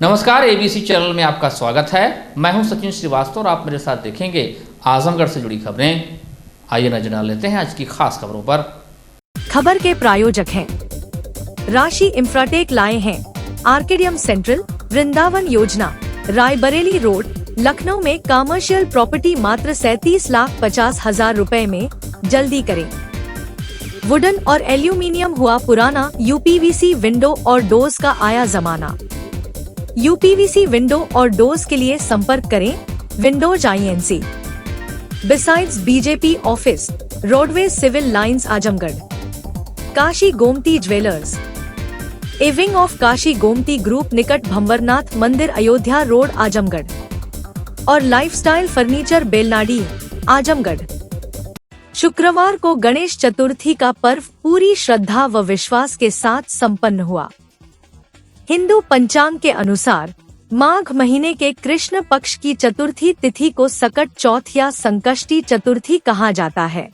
नमस्कार, ABC channel में आपका स्वागत है। मैं हूं सचिन श्रीवास्तव और आप मेरे साथ देखेंगे आजमगढ़ से जुड़ी खबरें। आइए नजर डाल लेते हैं आज की खास खबरों पर। खबर के प्रायोजक हैं राशि इंफ्राटेक, लाए हैं आर्केडियम सेंट्रल, वृंदावन योजना, रायबरेली रोड, लखनऊ में कमर्शियल प्रॉपर्टी मात्र 37,50,000 रुपए में, जल्दी करें। वुडन और एल्यूमिनियम हुआ पुराना, यूपीवीसी विंडो और डोर्स का आया जमाना। यूपीवीसी विंडो और डोर्स के लिए संपर्क करें Windows INC। Besides BJP office, roadways civil lines Azamgarh. Kashi Gomti jewellers, a wing of Kashi Gomti group निकट भंवरनाथ मंदिर, अयोध्या रोड, आजमगढ़। और लाइफस्टाइल फर्नीचर, बेलनाडी, आजमगढ़। शुक्रवार को गणेश चतुर्थी का पर्व पूरी श्रद्धा व विश्वास के साथ संपन्न हुआ। हिंदू पंचांग के अनुसार माघ महीने के कृष्ण पक्ष की चतुर्थी तिथि को सकट चौथ या संकष्टी चतुर्थी कहा जाता है।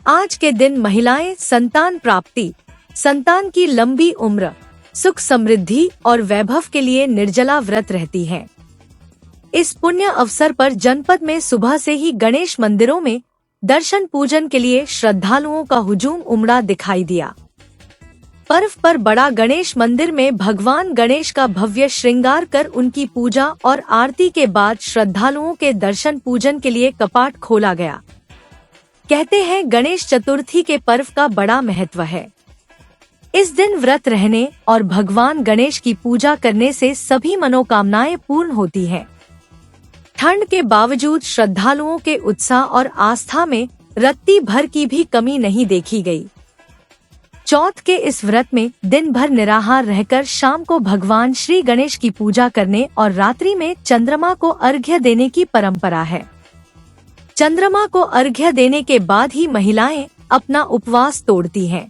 आज के दिन महिलाएं संतान प्राप्ति, संतान की लंबी उम्र, सुख समृद्धि और वैभव के लिए निर्जला व्रत रहती हैं। इस पुण्य अवसर पर जनपद में सुबह से ही गणेश मंदिरों में दर्शन पूजन के लिए श्रद्धालुओं का हुजूम उमड़ा दिखाई दिया। पर्व पर बड़ा गणेश मंदिर में भगवान गणेश का भव्य श्रृंगार कर उनकी पूजा और आरती के बाद श्रद्धालुओं के दर्शन पूजन के लिए कपाट खोला गया। कहते हैं गणेश चतुर्थी के पर्व का बड़ा महत्व है। इस दिन व्रत रहने और भगवान गणेश की पूजा करने से सभी मनोकामनाएं पूर्ण होती हैं। ठंड के बावजूद श्रद्धालुओं के उत्साह और आस्था में रत्ती भर की भी कमी नहीं देखी गई। चौथ के इस व्रत में दिन भर निराहार रहकर शाम को भगवान श्री गणेश की पूजा करने और रात्रि में चंद्रमा को अर्घ्य देने की परंपरा है। चंद्रमा को अर्घ्य देने के बाद ही महिलाएं अपना उपवास तोड़ती हैं।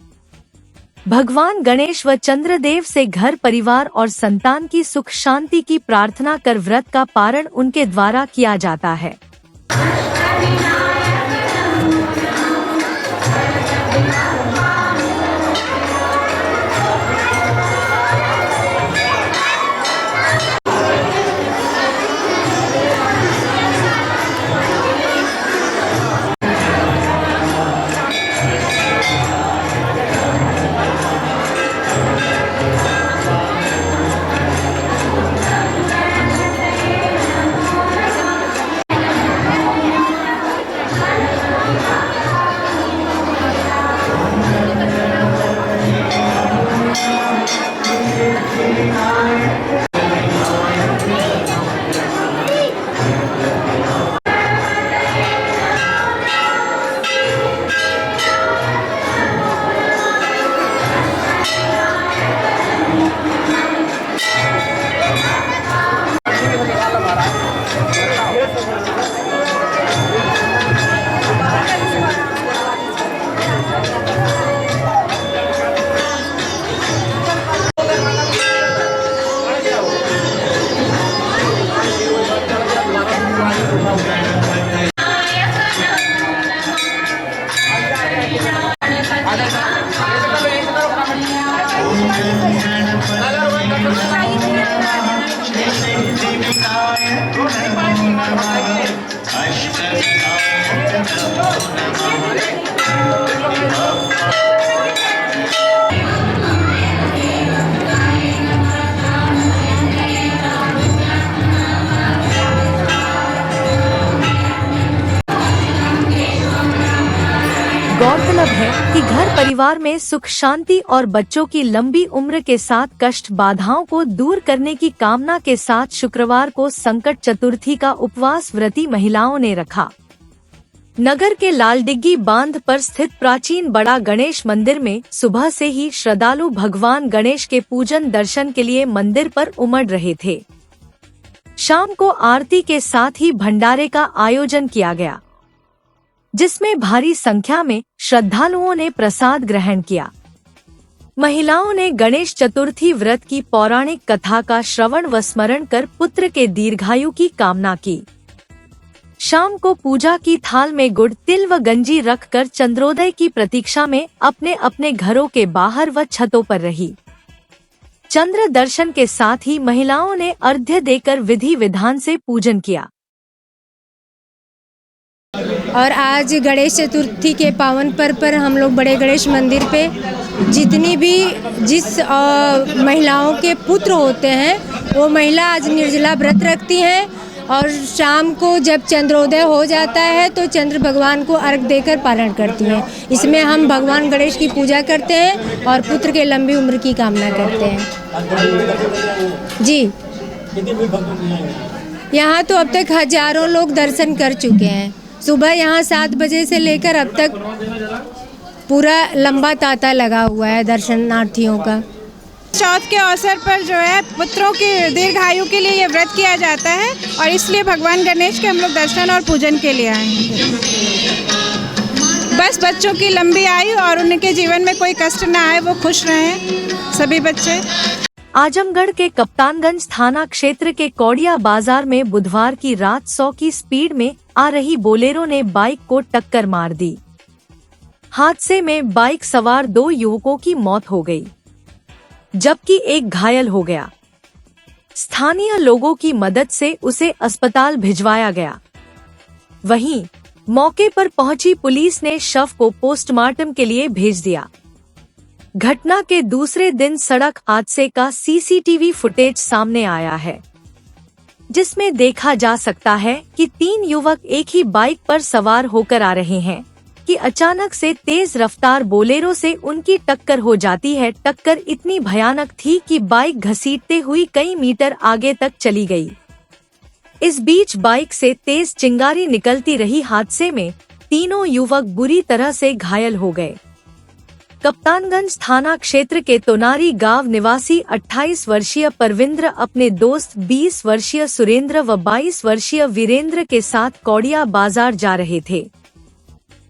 भगवान गणेश व चंद्रदेव से घर परिवार और संतान की सुख शांति की प्रार्थना कर व्रत का पारण उनके द्वारा किया जाता है। गौरतलब है कि घर परिवार में सुख शांति और बच्चों की लंबी उम्र के साथ कष्ट बाधाओं को दूर करने की कामना के साथ शुक्रवार को संकट चतुर्थी का उपवास व्रती महिलाओं ने रखा। नगर के लालडिग्गी बांध पर स्थित प्राचीन बड़ा गणेश मंदिर में सुबह से ही श्रद्धालु भगवान गणेश के पूजन दर्शन के लिए मंदिर पर उमड़ रहे थे। शाम को आरती के साथ ही भंडारे का आयोजन किया गया, जिसमें भारी संख्या में श्रद्धालुओं ने प्रसाद ग्रहण किया। महिलाओं ने गणेश चतुर्थी व्रत की पौराणिक कथा का श्रवण व स्मरण कर पुत्र के दीर्घायु की कामना की। शाम को पूजा की थाल में गुड़, तिल व गंजी रखकर चंद्रोदय की प्रतीक्षा में अपने अपने घरों के बाहर व छतों पर रही। चंद्र दर्शन के साथ ही महिलाओं ने अर्घ्य देकर विधि विधान से पूजन किया। और आज गणेश चतुर्थी के पावन पर्व पर हम लोग बड़े गणेश मंदिर पे जिस महिलाओं के पुत्र होते हैं वो महिला आज निर्जला व्रत रखती हैं और शाम को जब चंद्रोदय हो जाता है तो चंद्र भगवान को अर्घ देकर पारण करती हैं। इसमें हम भगवान गणेश की पूजा करते हैं और पुत्र के लंबी उम्र की कामना करते हैं। जी, यहाँ तो अब तक हजारों लोग दर्शन कर चुके हैं। सुबह यहाँ 7 बजे से लेकर अब तक पूरा लंबा तांता लगा हुआ है दर्शनार्थियों का। चौथ के अवसर पर जो है पुत्रों की दीर्घायु के लिए ये व्रत किया जाता है और इसलिए भगवान गणेश के हम लोग दर्शन और पूजन के लिए आए हैं। बस बच्चों की लंबी आयु और उनके जीवन में कोई कष्ट ना आए, वो खुश रहें सभी बच्चे। आजमगढ़ के कप्तानगंज थाना क्षेत्र के कौड़िया बाजार में बुधवार की रात 100 की स्पीड में आ रही बोलेरो ने बाइक को टक्कर मार दी। हादसे में बाइक सवार 2 युवकों की मौत हो गई, जबकि एक घायल हो गया। स्थानीय लोगों की मदद से उसे अस्पताल भिजवाया गया। वहीं मौके पर पहुंची पुलिस ने शव को पोस्टमार्टम के लिए भेज दिया। घटना के दूसरे दिन सड़क हादसे का सीसीटीवी फुटेज सामने आया है, जिसमें देखा जा सकता है कि 3 युवक एक ही बाइक पर सवार होकर आ रहे हैं कि अचानक से तेज रफ्तार बोलेरो से उनकी टक्कर हो जाती है। टक्कर इतनी भयानक थी कि बाइक घसीटते हुई कई मीटर आगे तक चली गई। इस बीच बाइक से तेज चिंगारी निकलती रही। हादसे में तीनों युवक बुरी तरह से घायल हो गए। कप्तानगंज थाना क्षेत्र के तोनारी गांव निवासी 28 वर्षीय परविंद्र अपने दोस्त 20 वर्षीय सुरेंद्र व 22 वर्षीय वीरेंद्र के साथ कौड़िया बाजार जा रहे थे।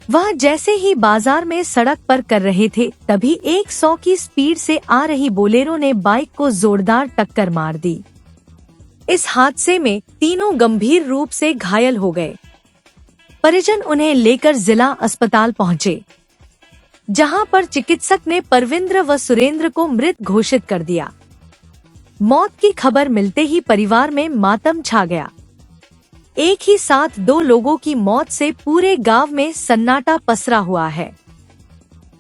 वह जैसे ही बाजार में सड़क पर कर रहे थे, तभी 100 की स्पीड से आ रही बोलेरो ने बाइक को जोरदार टक्कर मार दी। इस हादसे में तीनों गंभीर रूप से घायल हो गए। परिजन उन्हें लेकर जिला अस्पताल पहुंचे, जहां पर चिकित्सक ने परविंद्र व सुरेंद्र को मृत घोषित कर दिया। मौत की खबर मिलते ही परिवार में मातम छा गया। एक ही साथ 2 लोगों की मौत से पूरे गांव में सन्नाटा पसरा हुआ है।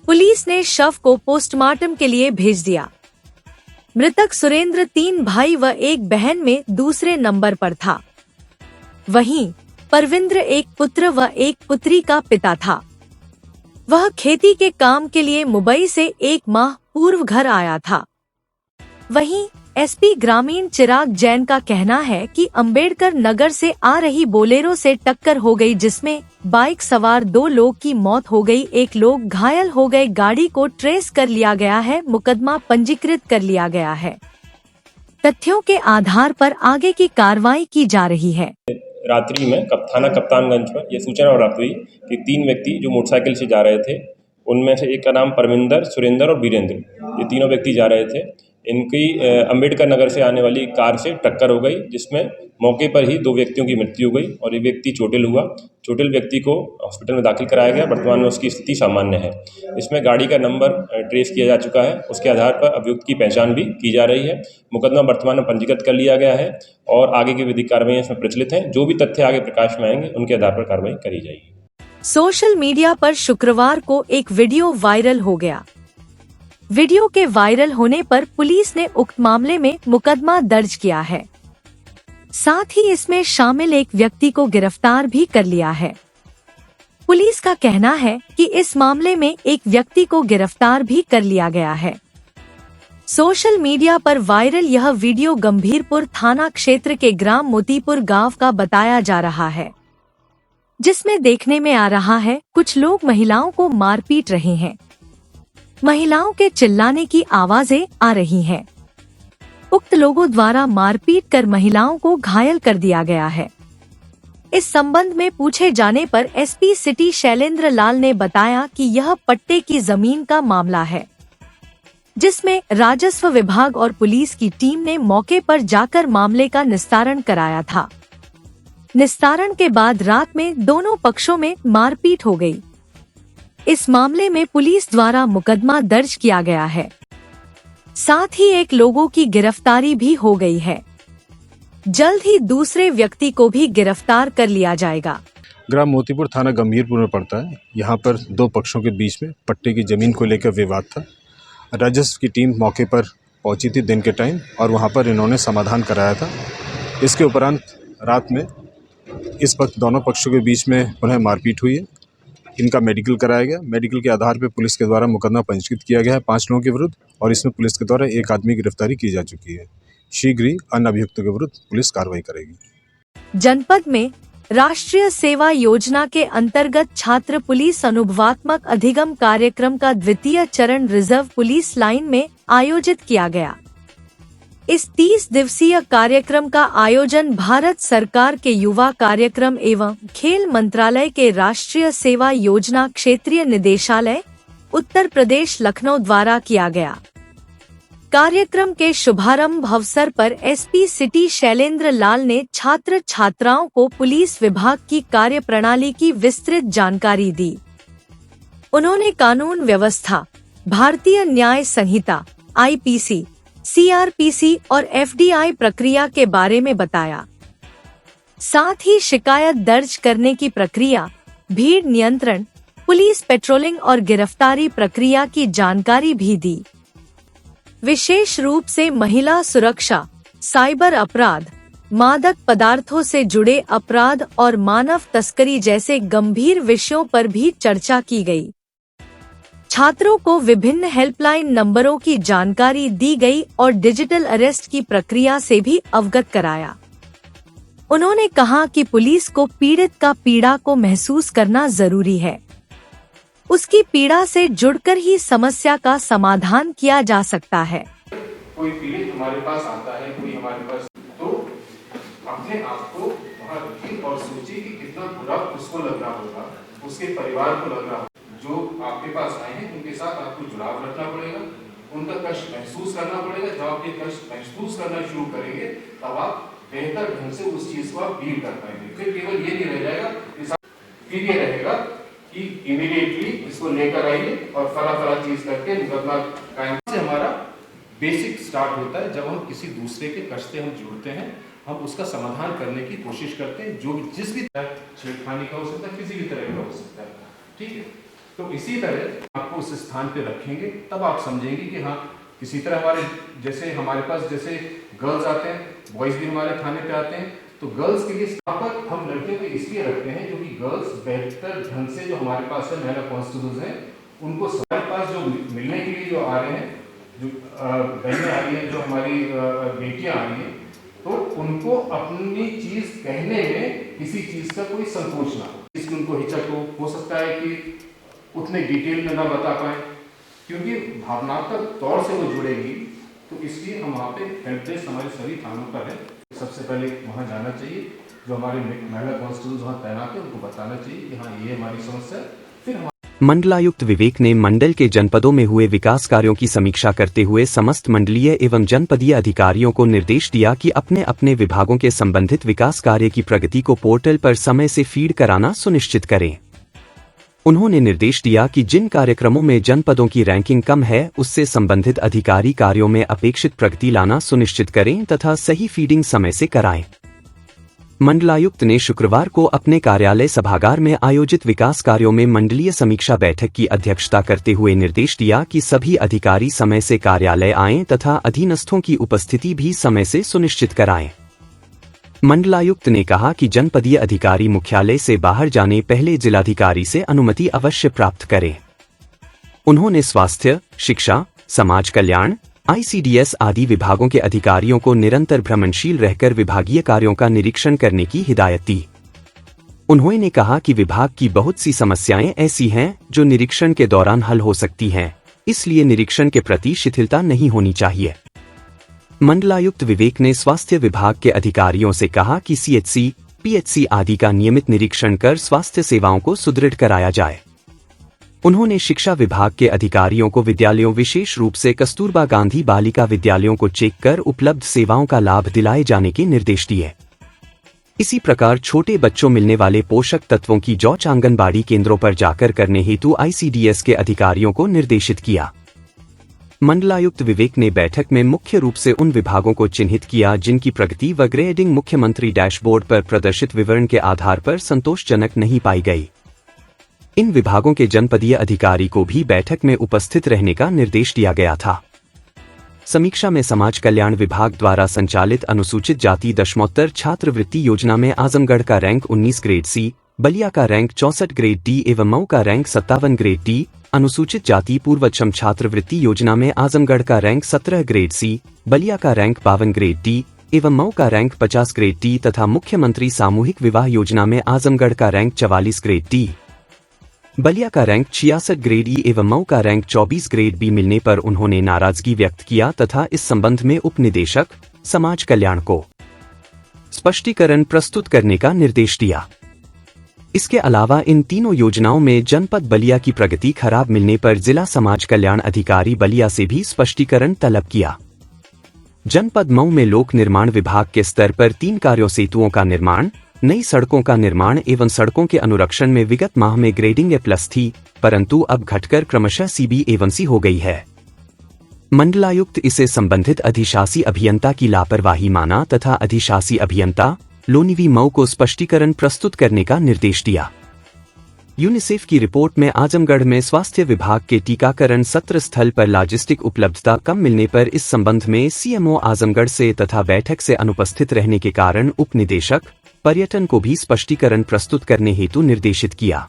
पुलिस ने शव को पोस्टमार्टम के लिए भेज दिया। मृतक सुरेंद्र 3 भाई व 1 बहन में दूसरे नंबर पर था। वहीं परविंद्र 1 पुत्र व 1 पुत्री का पिता था। वह खेती के काम के लिए मुंबई से 1 माह पूर्व घर आया था। वहीं एसपी ग्रामीण चिराग जैन का कहना है कि अंबेडकर नगर से आ रही बोलेरो से टक्कर हो गई, जिसमें बाइक सवार 2 लोग की मौत हो गई, 1 लोग घायल हो गए। गाड़ी को ट्रेस कर लिया गया है, मुकदमा पंजीकृत कर लिया गया है। तथ्यों के आधार पर आगे की कार्रवाई की जा रही है। रात्रि में थाना कप्तानगंज में ये सूचना प्राप्त हुई कि 3 व्यक्ति जो मोटरसाइकिल से जा रहे थे, उनमें से एक का नाम परमिंदर, सुरेंद्र और वीरेंद्र, ये तीनों व्यक्ति जा रहे थे। इनकी अंबेडकर नगर से आने वाली कार से टक्कर हो गई, जिसमें मौके पर ही 2 व्यक्तियों की मृत्यु हो गई और ये व्यक्ति चोटिल हुआ। चोटिल व्यक्ति को हॉस्पिटल में दाखिल कराया गया। वर्तमान में उसकी स्थिति सामान्य है। इसमें गाड़ी का नंबर ट्रेस किया जा चुका है। उसके आधार पर अभियुक्त की पहचान भी की जा रही है। मुकदमा वर्तमान में पंजीकृत कर लिया गया है और आगे की विधिक कार्रवाई इसमें प्रचलित हैं। जो भी तथ्य आगे प्रकाश में आएंगे उनके आधार पर कार्रवाई करी जाएगी। सोशल मीडिया पर शुक्रवार को एक वीडियो वायरल हो गया। वीडियो के वायरल होने पर पुलिस ने उक्त मामले में मुकदमा दर्ज किया है। साथ ही इसमें शामिल एक व्यक्ति को गिरफ्तार भी कर लिया है। पुलिस का कहना है कि इस मामले में एक व्यक्ति को गिरफ्तार भी कर लिया गया है। सोशल मीडिया पर वायरल यह वीडियो गंभीरपुर थाना क्षेत्र के ग्राम मोतीपुर गांव का बताया जा रहा है, जिसमें देखने में आ रहा है कुछ लोग महिलाओं को मारपीट रहे हैं। महिलाओं के चिल्लाने की आवाजें आ रही हैं। उक्त लोगों द्वारा मारपीट कर महिलाओं को घायल कर दिया गया है। इस संबंध में पूछे जाने पर एसपी सिटी शैलेंद्र लाल ने बताया कि यह पट्टे की जमीन का मामला है, जिसमें राजस्व विभाग और पुलिस की टीम ने मौके पर जाकर मामले का निस्तारण कराया था। निस्तारण के बाद रात में दोनों पक्षों में मारपीट हो गई। इस मामले में पुलिस द्वारा मुकदमा दर्ज किया गया है। साथ ही एक लोगों की गिरफ्तारी भी हो गई है। जल्द ही दूसरे व्यक्ति को भी गिरफ्तार कर लिया जाएगा। ग्राम मोतीपुर थाना गंभीरपुर में पड़ता है। यहाँ पर दो पक्षों के बीच में पट्टे की ज़मीन को लेकर विवाद था। राजस्व की टीम मौके पर पहुंची थी दिन के टाइम और वहाँ पर इन्होंने समाधान कराया था। इसके उपरांत रात में इस वक्त दोनों पक्षों के बीच में पुनः मारपीट हुई है। इनका मेडिकल कराया गया। मेडिकल के आधार पर पुलिस के द्वारा मुकदमा पंजीकृत किया गया है 5 लोगों के विरुद्ध और इसमें पुलिस के द्वारा एक आदमी की गिरफ्तारी की जा चुकी है। शीघ्र ही अन्य अभियुक्तों के विरुद्ध पुलिस कार्रवाई करेगी। जनपद में राष्ट्रीय सेवा योजना के अंतर्गत छात्र पुलिस अनुभवात्मक अधिगम कार्यक्रम का द्वितीय चरण रिजर्व पुलिस लाइन में आयोजित किया गया। इस 30 दिवसीय कार्यक्रम का आयोजन भारत सरकार के युवा कार्यक्रम एवं खेल मंत्रालय के राष्ट्रीय सेवा योजना क्षेत्रीय निदेशालय उत्तर प्रदेश लखनऊ द्वारा किया गया। कार्यक्रम के शुभारंभ अवसर पर एसपी सिटी शैलेंद्र लाल ने छात्र छात्राओं को पुलिस विभाग की कार्यप्रणाली की विस्तृत जानकारी दी। उन्होंने कानून व्यवस्था, भारतीय न्याय संहिता, आईपीसी, सीआरपीसी और एफडीआई प्रक्रिया के बारे में बताया। साथ ही शिकायत दर्ज करने की प्रक्रिया, भीड़ नियंत्रण, पुलिस पेट्रोलिंग और गिरफ्तारी प्रक्रिया की जानकारी भी दी। विशेष रूप से महिला सुरक्षा, साइबर अपराध, मादक पदार्थों से जुड़े अपराध और मानव तस्करी जैसे गंभीर विषयों पर भी चर्चा की गई। छात्रों को विभिन्न हेल्पलाइन नंबरों की जानकारी दी गई और डिजिटल अरेस्ट की प्रक्रिया से भी अवगत कराया। उन्होंने कहा कि पुलिस को पीड़ित का पीड़ा को महसूस करना जरूरी है। उसकी पीड़ा से जुड़कर ही समस्या का समाधान किया जा सकता है। कोई पीड़ित हमारे पास आता है, कोई हमारे पास, तो अपने आप को वहाँ रखिए और सोचिए कि कितना बुरा उसको लग रहा होगा, उसके परिवार को लग रहा होगा। जो आपके पास आए हैं उनके साथ आपको जुड़ाव रखना पड़ेगा, उनका कष्ट महसूस करना पड़ेगा। जब आप ये कष्ट महसूस करना शुरू करेंगे तब आप बेहतर ढंग से उस चीज को आप डील कर पाएंगे। फिर केवल ये नहीं रह जाएगा, फिर ये रहेगा कि इमीडिएटली इसको लेकर आइए और फला चीज करके मुकदमा कायम से हमारा बेसिक स्टार्ट होता है। जब हम किसी दूसरे के कष्ट से हम जुड़ते हैं, हम उसका समाधान करने की कोशिश करते हैं, जो जिस भी तरह छेड़खानी का हो सकता है, किसी भी तरह का हो सकता है, ठीक है। तो इसी तरह आपको उस स्थान पे रखेंगे, तब आप समझेंगे कि हाँ किसी तरह हमारे पास जैसे गर्ल्स आते हैं, बॉयज भी हमारे थाने पे आते हैं, तो गर्ल्स के लिए यहाँ पर हम लड़कियों को इसलिए रखते हैं जो कि गर्ल्स बेहतर ढंग से जो हमारे पास है महिला कांस्टेबल्स हैं, उनको हमारे पास जो मिलने के लिए जो आ रहे हैं, जो बहनें आ रही हैं, जो हमारी बेटियां आ रही हैं, तो उनको अपनी चीज कहने में किसी चीज का कोई संकोच ना हो, इसकी उनको हिचक हो सकता है कि उतने डिटेल में ना बता पाए, क्योंकि भावनात्मक तौर से वो जुड़ेगी। तो इसलिए हम वहाँ पे हेल्प डेस्क हमारे सभी थानों पर है। सबसे पहले वहाँ जाना चाहिए, जो हमारे महिला कांस्टेबल्स वहाँ तैनात है उनको बताना चाहिए कि हाँ ये हमारी समस्या है। फिर मंडलायुक्त विवेक ने मंडल के जनपदों में हुए विकास कार्यों की समीक्षा करते हुए समस्त मंडलीय एवं जनपदीय अधिकारियों को निर्देश दिया कि अपने अपने विभागों के संबंधित विकास कार्य की प्रगति को पोर्टल पर समय से फीड कराना सुनिश्चित करें। उन्होंने निर्देश दिया कि जिन कार्यक्रमों में जनपदों की रैंकिंग कम है, उससे संबंधित अधिकारी कार्यों में अपेक्षित प्रगति लाना सुनिश्चित करें तथा सही फीडिंग समय से कराएं। मंडलायुक्त ने शुक्रवार को अपने कार्यालय सभागार में आयोजित विकास कार्यों में मंडलीय समीक्षा बैठक की अध्यक्षता करते हुए निर्देश दिया कि सभी अधिकारी समय से कार्यालय आएं तथा अधीनस्थों की उपस्थिति भी समय से सुनिश्चित कराएं। मंडलायुक्त ने कहा कि जनपदीय अधिकारी मुख्यालय से बाहर जाने पहले जिलाधिकारी से अनुमति अवश्य प्राप्त करें। उन्होंने स्वास्थ्य, शिक्षा, समाज कल्याण, आईसीडीएस आदि विभागों के अधिकारियों को निरंतर भ्रमणशील रहकर विभागीय कार्यों का निरीक्षण करने की हिदायत दी। उन्होंने कहा कि विभाग की बहुत सी समस्याएं ऐसी हैं जो निरीक्षण के दौरान हल हो सकती हैं, इसलिए निरीक्षण के प्रति शिथिलता नहीं होनी चाहिए। मंडलायुक्त विवेक ने स्वास्थ्य विभाग के अधिकारियों से कहा कि सीएचसी, पीएचसी आदि का नियमित निरीक्षण कर स्वास्थ्य सेवाओं को सुदृढ़ कराया जाए। उन्होंने शिक्षा विभाग के अधिकारियों को विद्यालयों, विशेष रूप से कस्तूरबा गांधी बालिका विद्यालयों को चेक कर उपलब्ध सेवाओं का लाभ दिलाए जाने के निर्देश दिए। इसी प्रकार छोटे बच्चों मिलने वाले पोषक तत्वों की जांच आंगनबाड़ी केंद्रों पर जाकर करने हेतु आईसीडीएस के अधिकारियों को निर्देशित किया। मंडलायुक्त विवेक ने बैठक में मुख्य रूप से उन विभागों को चिन्हित किया जिनकी प्रगति व ग्रेडिंग मुख्यमंत्री डैशबोर्ड पर प्रदर्शित विवरण के आधार पर संतोषजनक नहीं पाई गई। इन विभागों के जनपदीय अधिकारी को भी बैठक में उपस्थित रहने का निर्देश दिया गया था। समीक्षा में समाज कल्याण विभाग द्वारा संचालित अनुसूचित जाति दशमोत्तर छात्रवृत्ति योजना में आजमगढ़ का रैंक 19 ग्रेड सी, बलिया का रैंक 64 ग्रेड डी एवं मऊ का रैंक 57 ग्रेड डी, अनुसूचित जाति पूर्वक्षम छात्रवृत्ति योजना में आजमगढ़ का रैंक 17 ग्रेड सी, बलिया का रैंक 52 ग्रेड डी एवं मऊ का रैंक 50 ग्रेड डी तथा मुख्यमंत्री सामूहिक विवाह योजना में आजमगढ़ का रैंक 44 ग्रेड डी, बलिया का रैंक 66 ग्रेड ई एवं मऊ का रैंक 24 ग्रेड बी मिलने पर उन्होंने नाराजगी व्यक्त किया तथा इस संबंध में उप निदेशक समाज कल्याण को स्पष्टीकरण प्रस्तुत करने का निर्देश दिया। इसके अलावा इन तीनों योजनाओं में जनपद बलिया की प्रगति खराब मिलने पर जिला समाज कल्याण अधिकारी बलिया से भी स्पष्टीकरण तलब किया। जनपद मऊ में लोक निर्माण विभाग के स्तर पर 3 कार्यों सेतुओं का निर्माण, नई सड़कों का निर्माण एवं सड़कों के अनुरक्षण में विगत माह में ग्रेडिंग A+ थी, परंतु अब घटकर क्रमशः CB एवं C हो गई है। मंडलायुक्त इसे संबंधित अधिशासी अभियंता की लापरवाही माना तथा अधिशासी अभियंता लोनिवी मऊ को स्पष्टीकरण प्रस्तुत करने का निर्देश दिया। यूनिसेफ की रिपोर्ट में आजमगढ़ में स्वास्थ्य विभाग के टीकाकरण सत्र स्थल पर लॉजिस्टिक उपलब्धता कम मिलने पर इस संबंध में CMO आजमगढ़ से तथा बैठक से अनुपस्थित रहने के कारण उप निदेशक पर्यटन को भी स्पष्टीकरण प्रस्तुत करने हेतु निर्देशित किया।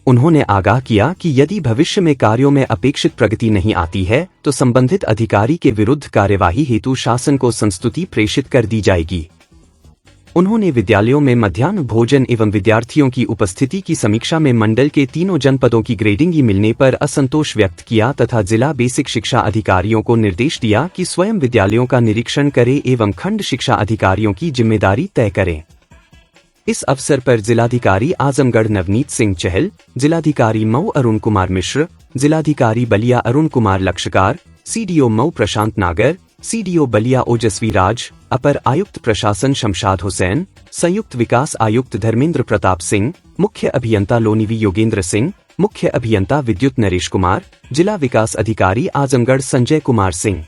उन्होंने आगाह किया कि यदि भविष्य में कार्यों में अपेक्षित प्रगति नहीं आती है तो संबंधित अधिकारी के विरुद्ध कार्यवाही हेतु शासन को संस्तुति प्रेषित कर दी जाएगी। उन्होंने विद्यालयों में मध्याह्न भोजन एवं विद्यार्थियों की उपस्थिति की समीक्षा में मंडल के तीनों जनपदों की ग्रेडिंग ही मिलने पर असंतोष व्यक्त किया तथा जिला बेसिक शिक्षा अधिकारियों को निर्देश दिया कि स्वयं विद्यालयों का निरीक्षण करें एवं खंड शिक्षा अधिकारियों की जिम्मेदारी तय करें। इस अवसर पर जिलाधिकारी आजमगढ़ नवनीत सिंह चहल, जिलाधिकारी मऊ अरुण कुमार मिश्र, जिलाधिकारी बलिया अरुण कुमार लक्षकार, CDO मऊ प्रशांत नागर, CDO बलिया ओजस्वी राज, अपर आयुक्त प्रशासन शमशाद हुसैन, संयुक्त विकास आयुक्त धर्मेंद्र प्रताप सिंह, मुख्य अभियंता लोनिवी योगेंद्र सिंह, मुख्य अभियंता विद्युत नरेश कुमार, जिला विकास अधिकारी आजमगढ़ संजय कुमार सिंह,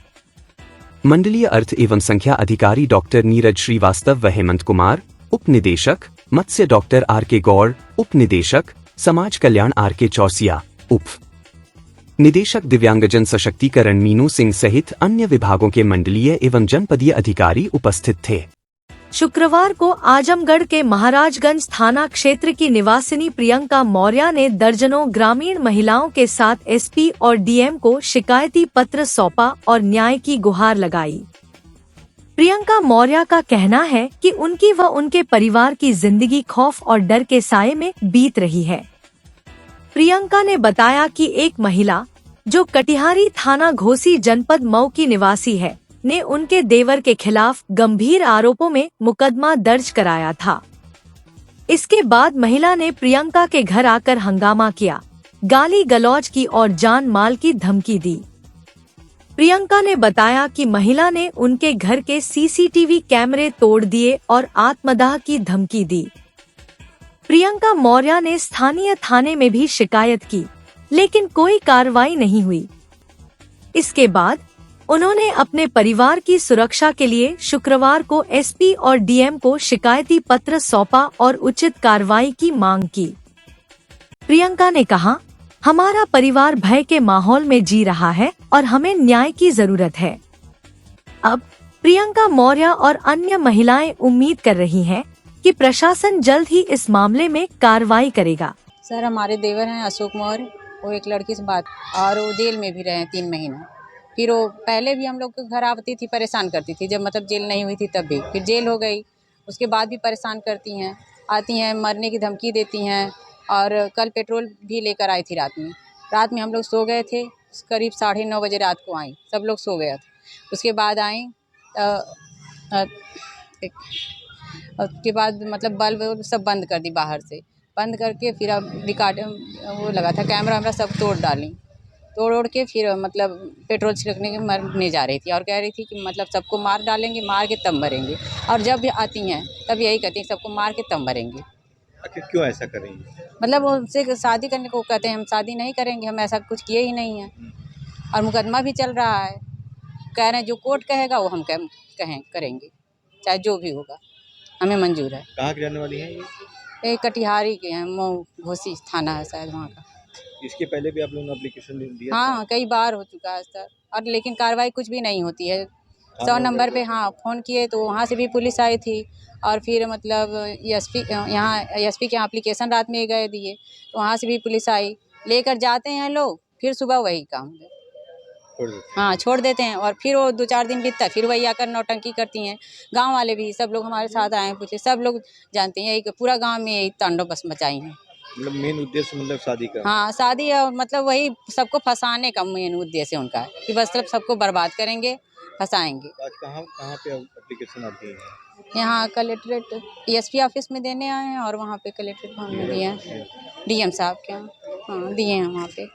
मंडलीय अर्थ एवं संख्या अधिकारी डॉक्टर नीरज श्रीवास्तव व हेमंत कुमार, उप निदेशक मत्स्य डॉक्टर RK गौड़, उप निदेशक समाज कल्याण RK चौरसिया, उप निदेशक दिव्यांगजन सशक्तिकरण मीनू सिंह सहित अन्य विभागों के मंडलीय एवं जनपदीय अधिकारी उपस्थित थे। शुक्रवार को आजमगढ़ के महाराजगंज थाना क्षेत्र की निवासिनी प्रियंका मौर्य ने दर्जनों ग्रामीण महिलाओं के साथ SP और DM को शिकायती पत्र सौंपा और न्याय की गुहार लगाई। प्रियंका मौर्य का कहना है कि उनकी व उनके परिवार की जिंदगी खौफ और डर के साये में बीत रही है। प्रियंका ने बताया कि एक महिला जो कटिहारी थाना घोसी जनपद मऊ की निवासी है ने उनके देवर के खिलाफ गंभीर आरोपों में मुकदमा दर्ज कराया था। इसके बाद महिला ने प्रियंका के घर आकर हंगामा किया, गाली गलौज की और जान माल की धमकी दी। प्रियंका ने बताया कि महिला ने उनके घर के CCTV कैमरे तोड़ दिए और आत्मदाह की धमकी दी। प्रियंका मौर्य ने स्थानीय थाने में भी शिकायत की, लेकिन कोई कार्रवाई नहीं हुई। इसके बाद उन्होंने अपने परिवार की सुरक्षा के लिए शुक्रवार को SP और DM को शिकायती पत्र सौंपा और उचित कार्रवाई की मांग की। प्रियंका ने कहा, हमारा परिवार भय के माहौल में जी रहा है और हमें न्याय की जरूरत है। अब प्रियंका मौर्य और अन्य महिलाएं उम्मीद कर रही हैं कि प्रशासन जल्द ही इस मामले में कार्रवाई करेगा। सर, हमारे देवर हैं अशोक मौर्य, वो एक लड़की से बात और वो जेल में भी रहे 3 महीना। फिर वो पहले भी हम लोग के घर आती थी, परेशान करती थी, जब मतलब जेल नहीं हुई थी तब भी। फिर जेल हो गई, उसके बाद भी परेशान करती हैं, आती हैं, मरने की धमकी देती हैं। और कल पेट्रोल भी लेकर आई थी रात में हम लोग सो गए थे, करीब 9:30 बजे रात को आई, सब लोग सो गए थे। उसके बाद आई, उसके बाद मतलब बल्ब सब बंद कर दी, बाहर से बंद करके फिर अब रिकॉर्ड वो लगा था कैमरा वैमरा सब तोड़ के फिर मतलब पेट्रोल छिड़कने के मरने जा रही थी और कह रही थी कि मतलब सबको मार डालेंगे, मार के तब मरेंगे। और जब भी आती हैं तब यही कहती हैं सबको मार के तब मरेंगे। आखिर क्यों ऐसा कर रही हैं? मतलब उनसे शादी करने को कहते हैं, हम शादी नहीं करेंगे, हम ऐसा कुछ किए ही नहीं हैं। और मुकदमा भी चल रहा है। कह रहे हैं जो कोर्ट कहेगा वो हम करेंगे, चाहे जो भी होगा हमें मंजूर है। कहाँ की रहने वाली हैं ये? कटिहारी के हैं, मऊ घोसी थाना है शायद वहाँ का। इसके पहले भी आप लोगों ने एप्लीकेशन दिया? हाँ, कई बार हो चुका है सर, और लेकिन कार्रवाई कुछ भी नहीं होती है। 100 नंबर पे हाँ फ़ोन किए तो वहाँ से भी पुलिस आई थी, और फिर मतलब एसपी के यहाँ एप्लीकेशन रात में गए दिए तो वहाँ से भी पुलिस आई, लेकर जाते हैं लोग, फिर सुबह वही काम है, हाँ छोड़ देते हैं, और फिर वो 2-4 दिन बीतता है, फिर वही आकर नौटंकी करती हैं। गांव वाले भी सब लोग हमारे साथ आए हैं, पूछे, सब लोग जानते हैं कि पूरा गांव में यही तांडव बस मचाई है। मतलब मेन उद्देश्य मतलब शादी का? हाँ, शादी है, और मतलब वही सबको फंसाने का मेन उद्देश्य उनका है कि बस सबको बर्बाद करेंगे, फंसाएंगे। आज कहाँ पे एप्लीकेशन आती है? यहाँ कलेक्ट्रेट एसपी ऑफिस में देने आए हैं, और वहाँ पे कलेक्ट्रेट भवन में दिए हैं, डीएम साहब के यहाँ हाँ दिए हैं वहाँ पे।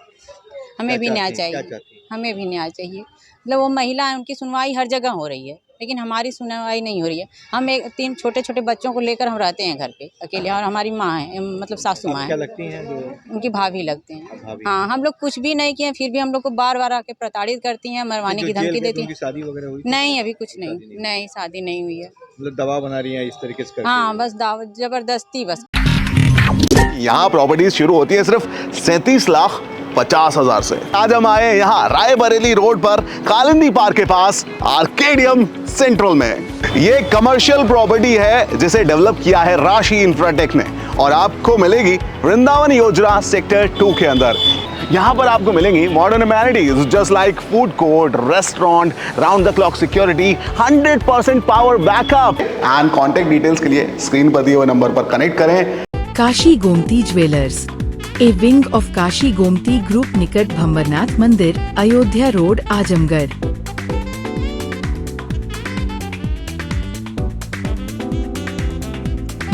हमें भी न्याय चाहिए, हमें भी न्याय चाहिए। मतलब वो महिला है, उनकी सुनवाई हर जगह हो रही है, लेकिन हमारी सुनवाई नहीं हो रही है। हम 3 छोटे बच्चों को लेकर हम रहते हैं घर पे अकेले, और हमारी माँ है, मतलब सासू माँ है। क्या लगती हैं जो? उनकी भाभी लगते हैं। हाँ, हम लोग कुछ भी नहीं किए, फिर भी हम लोग को बार-बार आके प्रताड़ित करती हैं, मरवाने की धमकी देती हैं। शादी वगैरह हुई? नहीं, अभी कुछ नहीं, शादी नहीं हुई है। मतलब दबाव बना रही हैं इस तरीके से? हाँ, बस दावत जबरदस्ती बस। यहाँ प्रॉपर्टीज शुरू होती है सिर्फ 37,50,000 से। आज हम आए हैं यहाँ रायबरेली रोड पर कालिंदी पार्क के पास आर्केडियम सेंट्रल में। ये कमर्शियल प्रॉपर्टी है जिसे डेवलप किया है राशि इंफ्राटेक ने, और आपको मिलेगी वृंदावन योजना सेक्टर 2 के अंदर। यहाँ पर आपको मिलेंगी modern amenities just like food court, restaurant, round the clock security, 100% power backup. And contact details के लिए स्क्रीन पर दिए हुए नंबर पर कनेक्ट करें। Kashi Gomti jewellers, a wing of Kashi Gomti group, निकट भंबरनाथ मंदिर, Ayodhya road, Azamgarh.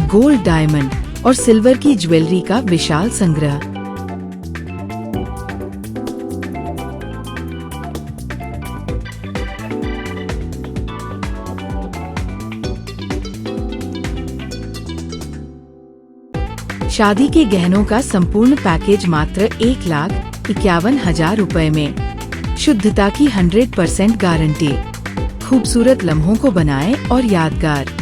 Gold, diamond और सिल्वर की ज्वेलरी का विशाल संग्रह। शादी के गहनों का संपूर्ण पैकेज मात्र 1,51,000 रुपए में। शुद्धता की 100% गारंटी। खूबसूरत लम्हों को बनाएं और यादगार।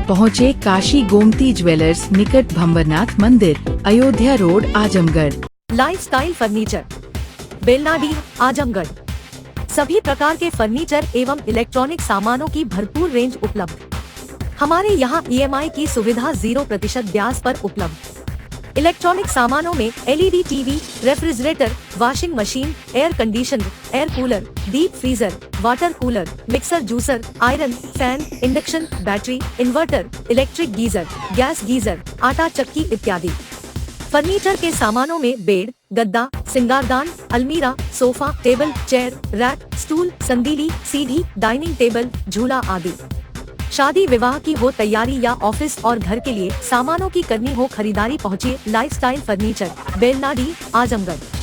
पहुँचे काशी गोमती ज्वेलर्स, निकट भंबरनाथ मंदिर, Ayodhya road, Azamgarh. Lifestyle furniture, Belnadi, Azamgarh. सभी प्रकार के फर्नीचर एवं इलेक्ट्रॉनिक सामानों की भरपूर रेंज उपलब्ध। हमारे यहाँ EMI की सुविधा 0% ब्याज पर उपलब्ध। इलेक्ट्रॉनिक सामानों में LED TV, refrigerator, washing machine, air conditioner, air cooler, deep freezer, water cooler, mixer juicer, iron, fan, induction, battery, inverter, electric geyser, gas geyser, आटा चक्की इत्यादि। फर्नीचर के सामानों में बेड, गद्दा, सिंगारदान, अलमीरा, sofa, table, chair, rack, stool, संदीली, सीढ़ी, डाइनिंग टेबल, झूला आदि। शादी विवाह की हो तैयारी या ऑफिस और घर के लिए सामानों की करनी हो खरीदारी, पहुँचिए लाइफस्टाइल फर्नीचर, बेलनाडी, आजमगढ़।